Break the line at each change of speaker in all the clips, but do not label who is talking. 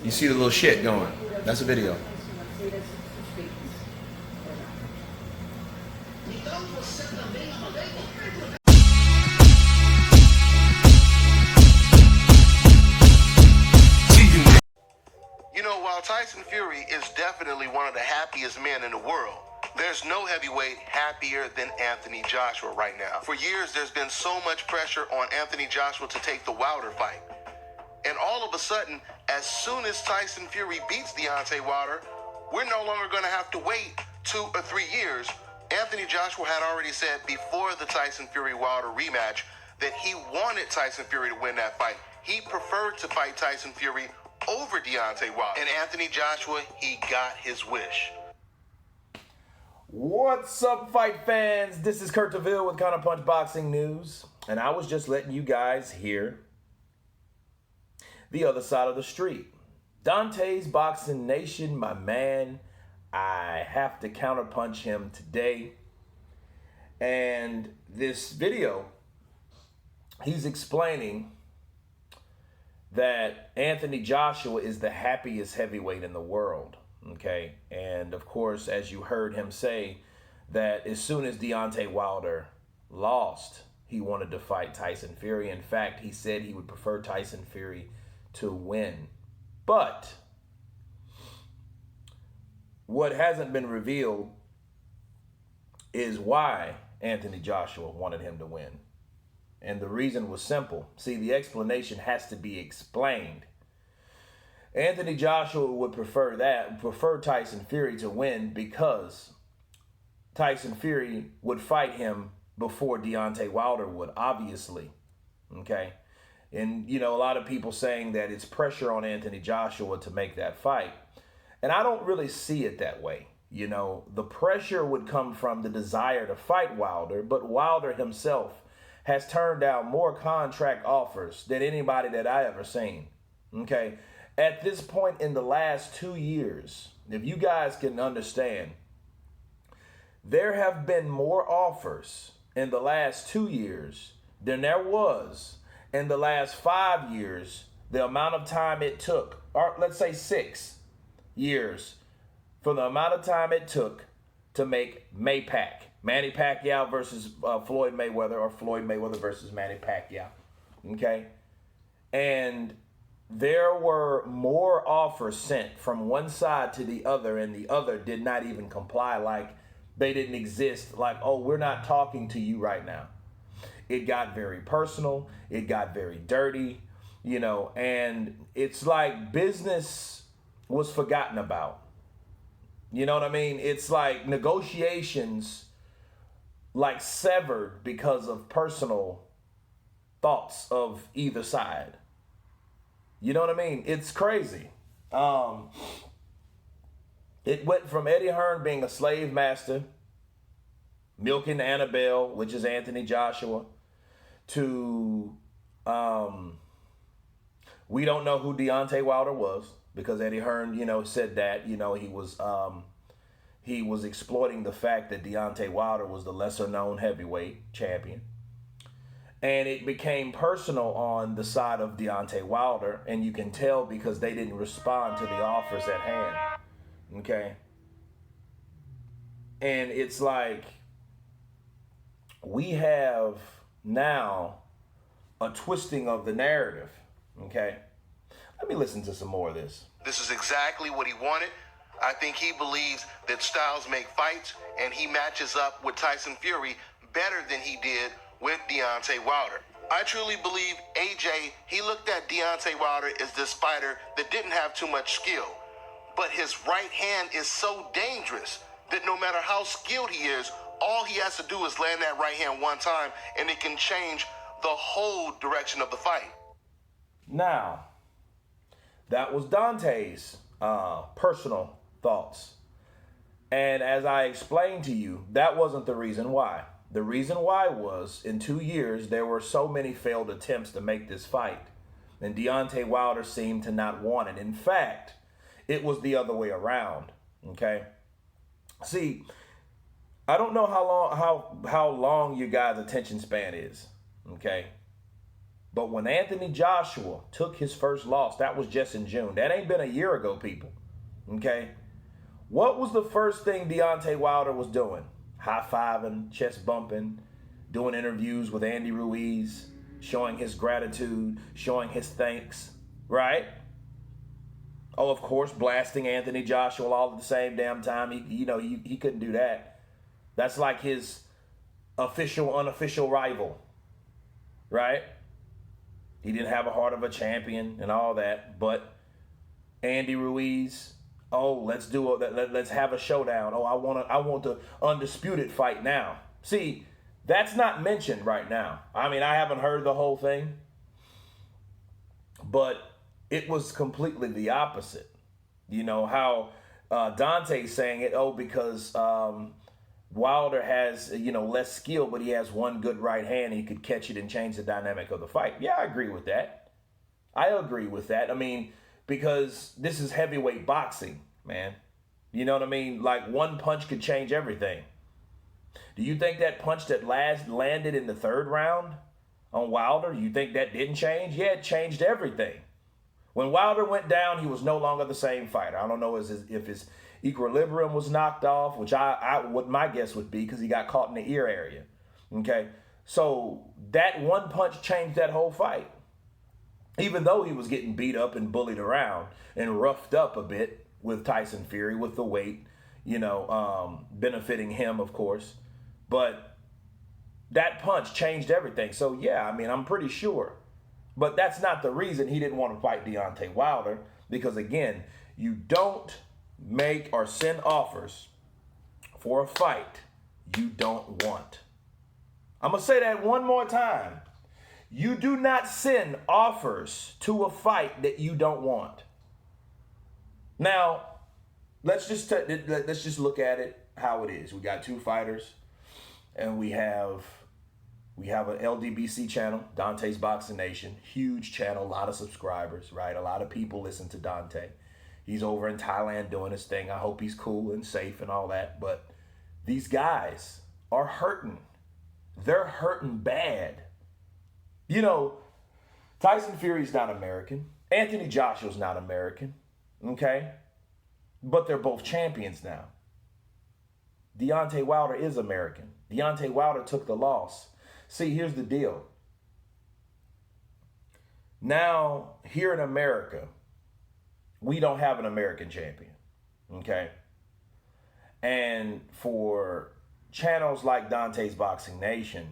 You see the little shit going. That's a video.
You know, while Tyson Fury is definitely one of the happiest men in the world, there's no heavyweight happier than Anthony Joshua right now. For years, there's been so much pressure on Anthony Joshua to take the Wilder fight. And all of a sudden, as soon as Tyson Fury beats Deontay Wilder, we're no longer going to have to wait 2 or 3 years. Anthony Joshua had already said before the Tyson Fury-Wilder rematch that he wanted Tyson Fury to win that fight. He preferred to fight Tyson Fury over Deontay Wilder. And Anthony Joshua, he got his wish.
What's up, fight fans? This is Kurt DeVille with Counterpunch Boxing News, and I was just letting you guys hear the other side of the street. Donte's Boxing Nation, my man, I have to counterpunch him today. And this video, he's explaining that Anthony Joshua is the happiest heavyweight in the world, okay? And of course, as you heard him say, that as soon as Deontay Wilder lost, he wanted to fight Tyson Fury. In fact, he said he would prefer Tyson Fury to win. But what hasn't been revealed is why Anthony Joshua wanted him to win. And the reason was simple. See, the explanation has to be explained. Anthony Joshua would prefer Tyson Fury to win because Tyson Fury would fight him before Deontay Wilder would, obviously. Okay? And, you know, a lot of people saying that it's pressure on Anthony Joshua to make that fight. And I don't really see it that way. You know, the pressure would come from the desire to fight Wilder, but Wilder himself has turned down more contract offers than anybody that I ever seen. Okay? At this point in the last 2 years, if you guys can understand, there have been more offers in the last 2 years than there was in the last 5 years, the amount of time it took, or let's say 6 years, for the amount of time it took to make Manny Pacquiao versus Floyd Mayweather, or Floyd Mayweather versus Manny Pacquiao, okay? And there were more offers sent from one side to the other, and the other did not even comply, like they didn't exist, like, oh, we're not talking to you right now. It got very personal, it got very dirty, you know, and it's like business was forgotten about. You know what I mean? It's like negotiations like severed because of personal thoughts of either side. You know what I mean? It's crazy. It went from Eddie Hearn being a slave master, milking Annabelle, which is Anthony Joshua, to we don't know who Deontay Wilder was, because Eddie Hearn, you know, said that, you know, he was exploiting the fact that Deontay Wilder was the lesser known heavyweight champion. And it became personal on the side of Deontay Wilder, and you can tell because they didn't respond to the offers at hand. Okay? And it's like we have now a twisting of the narrative. Okay? Let me listen to some more of this.
This is exactly what he wanted. I think he believes that styles make fights, and he matches up with Tyson Fury better than he did with Deontay Wilder. I truly believe AJ, he looked at Deontay Wilder as this fighter that didn't have too much skill. But his right hand is so dangerous that no matter how skilled he is, all he has to do is land that right hand one time, and it can change the whole direction of the fight.
Now, that was Donte's personal thoughts. And as I explained to you, that wasn't the reason why. The reason why was, in 2 years, there were so many failed attempts to make this fight. And Deontay Wilder seemed to not want it. In fact, it was the other way around, okay? See, I don't know how long you guys' attention span is, okay? But when Anthony Joshua took his first loss, that was just in June. That ain't been a year ago, people. Okay? What was the first thing Deontay Wilder was doing? High-fiving, chest bumping, doing interviews with Andy Ruiz, showing his gratitude, showing his thanks, right? Oh, of course, blasting Anthony Joshua all at the same damn time. He couldn't do that. That's like his official, unofficial rival, right? He didn't have a heart of a champion and all that. But Andy Ruiz, let's have a showdown. Oh, I want the undisputed fight now. See, that's not mentioned right now. I mean, I haven't heard the whole thing, but it was completely the opposite. You know how Donte's saying it, because Wilder has, less skill, but he has one good right hand. He could catch it and change the dynamic of the fight. Yeah, I agree with that. I agree with that. I mean, because this is heavyweight boxing, man. You know what I mean? Like, one punch could change everything. Do you think that punch that landed in the third round on Wilder, you think that didn't change? Yeah, it changed everything. When Wilder went down, he was no longer the same fighter. I don't know if his equilibrium was knocked off, which what my guess would be, because he got caught in the ear area. Okay, so that one punch changed that whole fight. Even though he was getting beat up and bullied around and roughed up a bit with Tyson Fury, with the weight, benefiting him, of course. But that punch changed everything. So, yeah, I mean, I'm pretty sure. But that's not the reason he didn't want to fight Deontay Wilder. Because, again, you don't make or send offers for a fight you don't want. I'm going to say that one more time. You do not send offers to a fight that you don't want. Now, let's just look at it how it is. We got two fighters, and we have an LDBC channel, Donte's Boxing Nation, huge channel, a lot of subscribers, right? A lot of people listen to Donte. He's over in Thailand doing his thing. I hope he's cool and safe and all that. But these guys are hurting. They're hurting bad. Tyson Fury's not American. Anthony Joshua's not American. Okay? But they're both champions now. Deontay Wilder is American. Deontay Wilder took the loss. See, here's the deal. Now, here in America, we don't have an American champion. Okay? And for channels like Donte's Boxing Nation,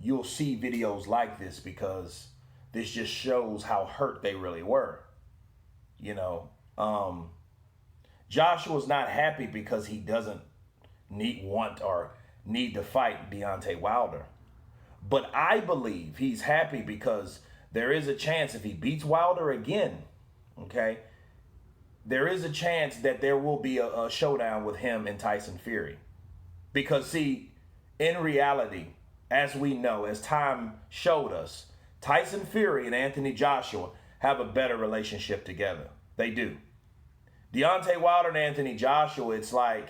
you'll see videos like this because this just shows how hurt they really were. Joshua's not happy because he doesn't need to fight Deontay Wilder. But I believe he's happy because there is a chance if he beats Wilder again, okay, there is a chance that there will be a showdown with him and Tyson Fury. Because, see, in reality, as we know, as time showed us, Tyson Fury and Anthony Joshua have a better relationship together. They do. Deontay Wilder and Anthony Joshua, it's like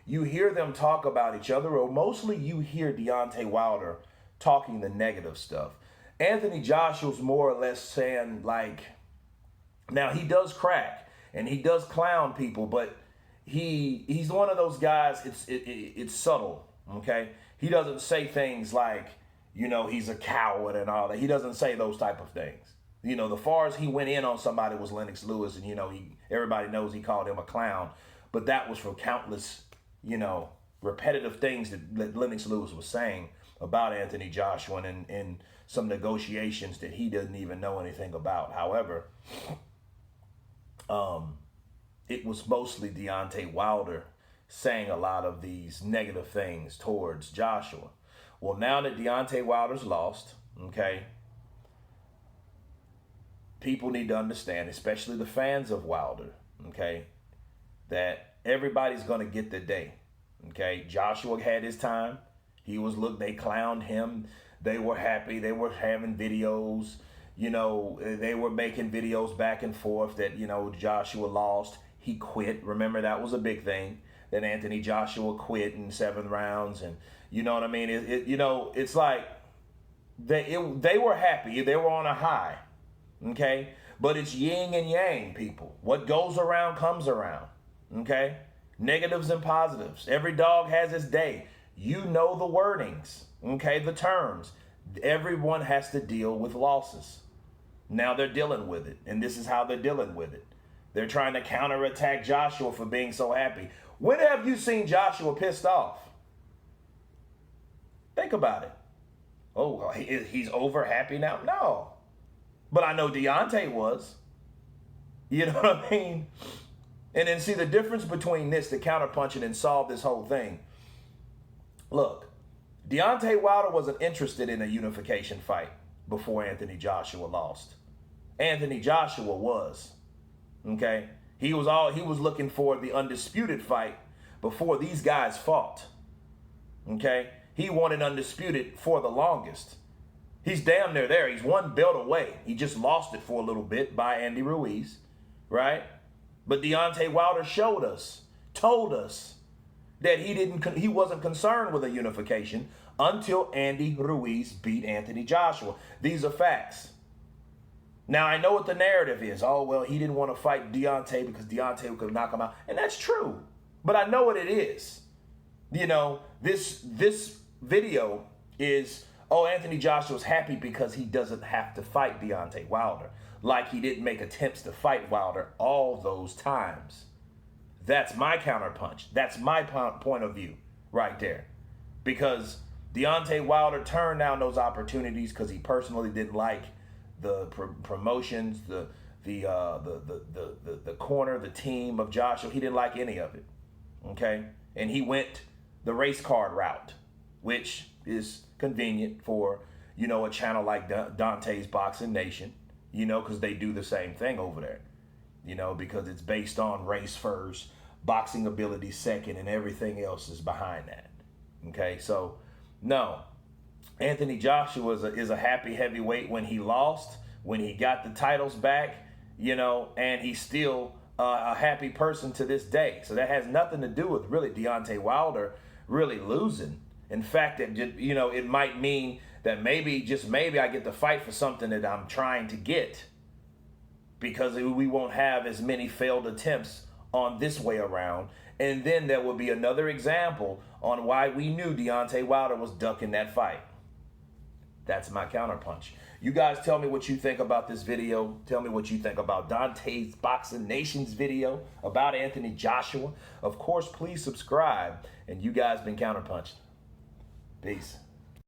you hear them talk about each other, or mostly you hear Deontay Wilder talking the negative stuff. Anthony Joshua's more or less saying, like, now he does crack and he does clown people, but he's one of those guys, it's subtle, okay? He doesn't say things like, he's a coward and all that. He doesn't say those type of things. The farthest he went in on somebody was Lennox Lewis, and, everybody knows he called him a clown. But that was for countless, repetitive things that Lennox Lewis was saying about Anthony Joshua and some negotiations that he doesn't even know anything about. However, it was mostly Deontay Wilder saying a lot of these negative things towards Joshua. Well, now that Deontay Wilder's lost, okay, people need to understand, especially the fans of Wilder, okay, that everybody's going to get their day, okay? Joshua had his time. They clowned him. They were happy. They were having videos. They were making videos back and forth that, Joshua lost. He quit. Remember, that was a big thing, that Anthony Joshua quit in 7 rounds. And you know what I mean? It's like They were happy. They were on a high. Okay? But it's yin and yang, people. What goes around comes around. Okay? Negatives and positives. Every dog has its day. You know the wordings. Okay? The terms. Everyone has to deal with losses. Now they're dealing with it. And this is how they're dealing with it. They're trying to counterattack Joshua for being so happy. When have you seen Joshua pissed off? Think about it. Oh, he's over happy now? No. But I know Deontay was. You know what I mean? And then see the difference between this, the counterpunching, and solve this whole thing. Look, Deontay Wilder wasn't interested in a unification fight before Anthony Joshua lost. Anthony Joshua was. Okay? He was looking for the undisputed fight before these guys fought. Okay? He wanted undisputed for the longest. He's damn near there. He's one belt away. He just lost it for a little bit by Andy Ruiz, right? But Deontay Wilder showed us, told us that he wasn't concerned with a unification until Andy Ruiz beat Anthony Joshua. These are facts. Now, I know what the narrative is. Oh, well, he didn't want to fight Deontay because Deontay could knock him out. And that's true. But I know what it is. You know, this video is, oh, Anthony Joshua's happy because he doesn't have to fight Deontay Wilder. Like he didn't make attempts to fight Wilder all those times. That's my counterpunch. That's my point of view right there. Because Deontay Wilder turned down those opportunities because he personally didn't like the promotions, the corner, the team of Joshua. He didn't like any of it. Okay? And he went the race card route, which is convenient for, you know, a channel like Dante's Boxing Nation, you know, because they do the same thing over there, you know, because it's based on race first, boxing ability second, and everything else is behind that. Okay, so no, Anthony Joshua is a happy heavyweight when he lost, when he got the titles back, you know, and he's still a happy person to this day. So that has nothing to do with really Deontay Wilder really losing. In fact, you know, it might mean that maybe, just maybe, I get to fight for something that I'm trying to get, because we won't have as many failed attempts on this way around. And then there will be another example on why we knew Deontay Wilder was ducking that fight. That's my counterpunch. You guys tell me what you think about this video. Tell me what you think about Dante's Boxing Nation's video about Anthony Joshua. Of course, please subscribe. And you guys been counterpunched. Peace.